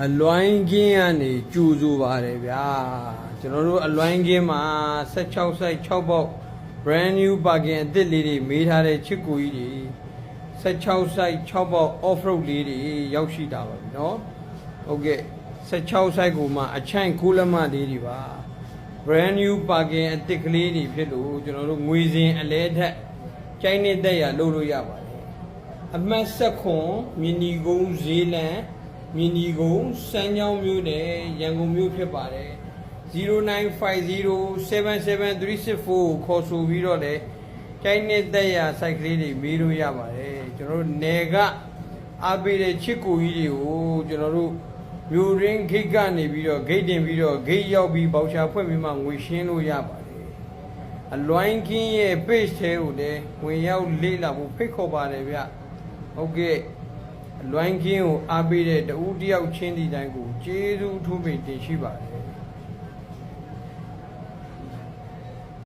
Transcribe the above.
အလွိုင်းကင်းကနေကြိုဆိုပါတယ်ဗျာကျွန်တော်တို့အလွိုင်းကင်းမှာ16 site 6 box brand new parking အသစ်လေးတွေမေးထားတဲ့ချစ်ကိုကြီးတွေ16 site 6 box off road လေးတွေရောက်ရှိတာပါเนาะဟုတ်ကဲ့16 site ကိုမှအချိုင်ကိုလက်မလေးတွေပါ brand new parking အသစ်ကလေးတွေဖြစ်လို့ကျွန်တော်တို့ငွေစင်အလဲထက်ကျိုင်းနေတဲ့ရလုပ်လို့ရပါတယ်အမှတ်ဆက်ခွန်မြင်းဒီကုန်းဈေးလန်းမြင်းဒီကုန်းစမ်းချောင်းမြို့နယ်ရန်ကုန်မြို့ဖြစ်ပါတယ်0950777364ကိုခေါ်ဆိုပြီးတော့လေကျိုင်းနေတဲ့ရ site ကလေးတွေမေးလို့ရပါတယ်ကျွန်တော်တို့နယ်ကအားပေးတဲ့ချစ်ကိုကြီးတွေကိုကျွန်တော်တို့မြို့ရင်းဂိတ်ကနေပြီးတော့ဂိတ်တင်ပြီးတော့ဂိတ်ရောက်ပြီးဘောက်ချာဖွင့်ပြီးမှငွေရှင်းလို့ရပါတယ်အလွိုင်းကင်းရဲ့ page ထဲကိုလည်းဝင်ရောက်လေ့လာဖို့ဖိတ်ခေါ်ပါတယ်ဗျဟုတ်ကဲ့အလွိုင်းကင်းကိုအားပေးတဲ့တဦးတယောက်ချင်းဒီတိုင်းကိုကျေးဇူးထူးပင်တင်ရှိပါတယ်